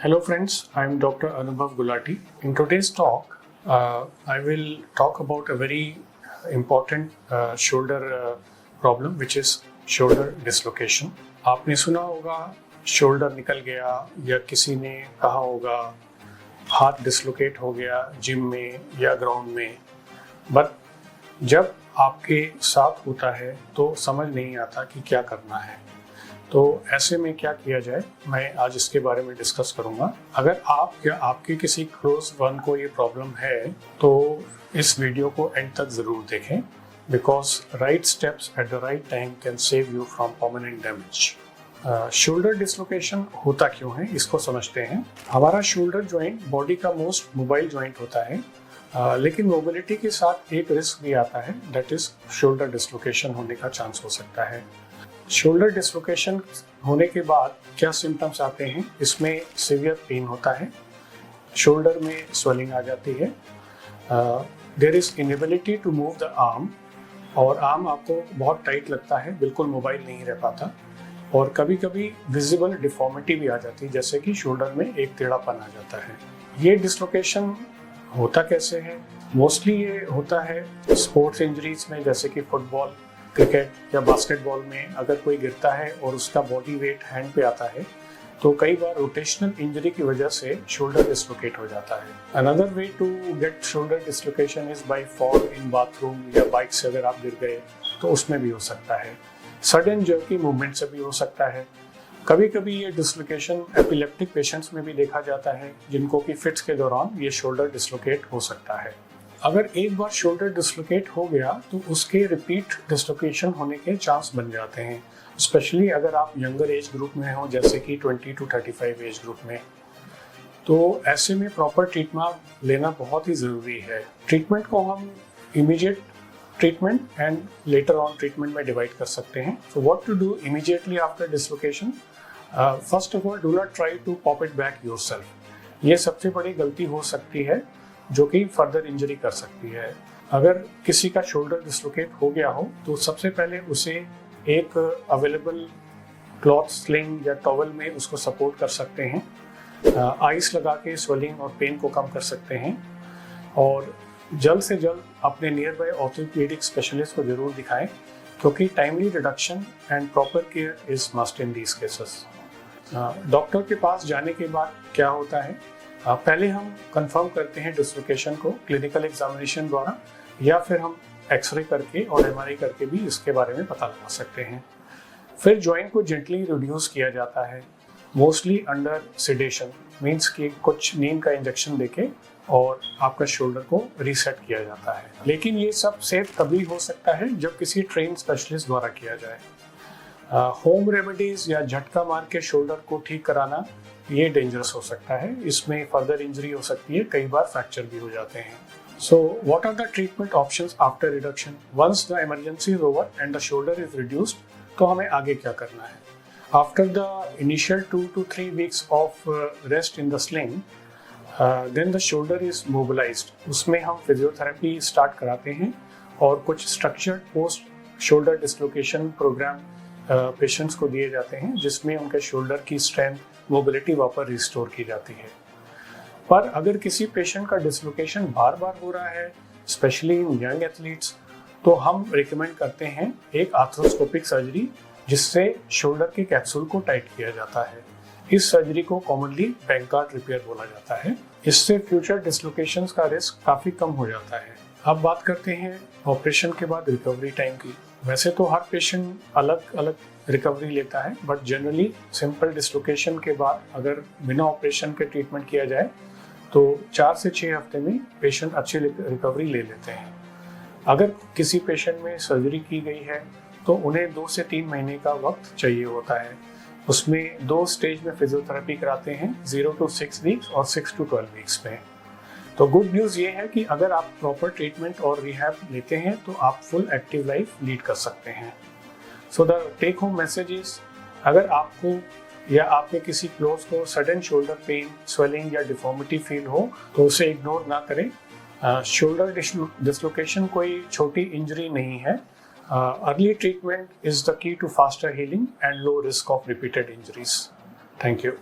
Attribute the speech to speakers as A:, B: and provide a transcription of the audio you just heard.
A: Hello friends, I am Dr. Anubhav Gulati. In today's talk, I will talk about a very important shoulder problem which is shoulder dislocation. आपने सुना होगा shoulder निकल गया या किसी ने कहा होगा हाथ डिसलोकेट हो गया जिम में या ग्राउंड में, बट जब आपके साथ होता है तो समझ नहीं आता कि क्या करना है। तो ऐसे में क्या किया जाए, मैं आज इसके बारे में डिस्कस करूंगा। अगर आप या आपके किसी क्लोज वन को ये प्रॉब्लम है तो इस वीडियो को एंड तक ज़रूर देखें, because right steps at the right time can save you from permanent damage. Shoulder dislocation होता क्यों है, इसको समझते हैं। हमारा शोल्डर जॉइंट बॉडी का मोस्ट मोबाइल जॉइंट होता है, लेकिन मोबिलिटी के साथ एक रिस्क भी आता है, दैट इज शोल्डर डिसलोकेशन होने का चांस हो सकता है। शोल्डर डिसलोकेशन होने के बाद क्या सिम्टम्स आते हैं, इसमें सीवियर पेन होता है, शोल्डर में स्वेलिंग आ जाती है, there is inability to move the arm, और आर्म आपको बहुत टाइट लगता है, बिल्कुल मोबाइल नहीं रह पाता, और कभी कभी विजिबल डिफॉर्मिटी भी आ जाती है, जैसे कि शोल्डर में एक टेढ़ापन आ जाता है। ये डिसलोकेशन होता कैसे है? मोस्टली ये होता है स्पोर्ट्स इंजरीज में, जैसे कि फुटबॉल, क्रिकेट या बास्केटबॉल में अगर कोई गिरता है और उसका बॉडी वेट हैंड पे आता है तो कई बार रोटेशनल इंजरी की वजह से शोल्डर डिसलोकेट हो जाता है। Another way to get shoulder dislocation is by fall in bathroom या बाइक से अगर आप गिर गए तो उसमें भी हो सकता है। सडन जर्की मूवमेंट से भी हो सकता है। कभी कभी ये डिसलोकेशन एपिलेप्टिक पेशेंट्स में भी देखा जाता है, जिनको कि फिट्स के दौरान ये शोल्डर डिसलोकेट हो सकता है। अगर एक बार शोल्डर डिसलोकेट हो गया तो उसके रिपीट डिसलोकेशन होने के चांस बन जाते हैं, स्पेशली अगर आप यंगर एज ग्रुप में हो, जैसे कि 20 to 35 एज ग्रुप में। तो ऐसे में प्रॉपर ट्रीटमेंट लेना बहुत ही ज़रूरी है। ट्रीटमेंट को हम immediate treatment and later on treatment में डिवाइड कर सकते हैं। So what to do immediately after dislocation? First of all, do not try to pop it back yourself. ये सबसे बड़ी गलती हो सकती है जो कि फर्दर इंजरी कर सकती है। अगर किसी का शोल्डर डिसलोकेट हो गया हो तो सबसे पहले उसे एक अवेलेबल क्लॉथ स्लिंग या टॉवल में उसको सपोर्ट कर सकते हैं, आइस लगा के स्वेलिंग और पेन को कम कर सकते हैं, और जल्द से जल्द अपने नियर बाय ऑर्थोपेडिक स्पेशलिस्ट को जरूर दिखाएं, क्योंकि timely reduction and proper care is must in these cases. Doctor के पास जाने के बाद क्या होता है, पहले हम कंफर्म करते हैं डिसलोकेशन को क्लिनिकल एग्जामिनेशन द्वारा, या फिर हम एक्सरे करके और एमआरआई करके भी इसके बारे में पता लगा सकते हैं। फिर जॉइंट को जेंटली रिड्यूस किया जाता है, मोस्टली अंडर सिडेशन, मींस कि कुछ नींद का इंजेक्शन देके और आपका शोल्डर को रीसेट किया जाता है। लेकिन ये सब सेफ तभी हो सकता है जब किसी ट्रेन स्पेशलिस्ट द्वारा किया जाए। होम रेमेडीज या झटका मार के शोल्डर को ठीक कराना ये डेंजरस हो सकता है, इसमें फर्दर इंजरी हो सकती है, कई बार फ्रैक्चर भी हो जाते हैं। So what are the treatment options after reduction? Once the emergency is over and the shoulder is reduced, तो हमें आगे क्या करना है? After the initial 2 to 3 weeks of rest in the sling, then the shoulder is mobilised. उसमें हम physiotherapy start कराते हैं और कुछ structured post shoulder dislocation programme patients को दिए जाते हैं, जिसमें उनके शोल्डर की स्ट्रेंथ, मोबिलिटी वापस रिस्टोर की जाती है। पर अगर किसी पेशेंट का डिसलोकेशन बार बार हो रहा है, स्पेशली इन यंग एथलीट्स, तो हम रिकमेंड करते हैं एक आर्थ्रोस्कोपिक सर्जरी, जिससे शोल्डर के कैप्सूल को टाइट किया जाता है। इस सर्जरी को कॉमनली बैंकार्ड रिपेयर बोला जाता है। इससे फ्यूचर डिसलोकेशंस का रिस्क काफ़ी कम हो जाता है। अब बात करते हैं ऑपरेशन के बाद रिकवरी टाइम की। वैसे तो हर पेशेंट अलग अलग रिकवरी लेता है, बट जनरली सिंपल डिसलोकेशन के बाद अगर बिना ऑपरेशन के ट्रीटमेंट किया जाए तो 4 से 6 हफ्ते में पेशेंट अच्छी रिकवरी ले लेते हैं। अगर किसी पेशेंट में सर्जरी की गई है तो उन्हें 2 से 3 महीने का वक्त चाहिए होता है। उसमें 2 स्टेज में फिजियोथेरेपी कराते हैं, 0 to 6 वीक्स और 6 to 12 वीक्स में। तो गुड न्यूज़ ये है कि अगर आप प्रॉपर ट्रीटमेंट और रिहैब लेते हैं तो आप फुल एक्टिव लाइफ लीड कर सकते हैं। So the take home message is, अगर आपको या आपके किसी क्लोज को सडन शोल्डर पेन, स्वेलिंग या डिफॉर्मिटी फील हो तो उसे इग्नोर ना करें। शोल्डर डिसलोकेशन कोई छोटी इंजरी नहीं है। Early treatment is the key to faster healing and low risk of repeated injuries. Thank you.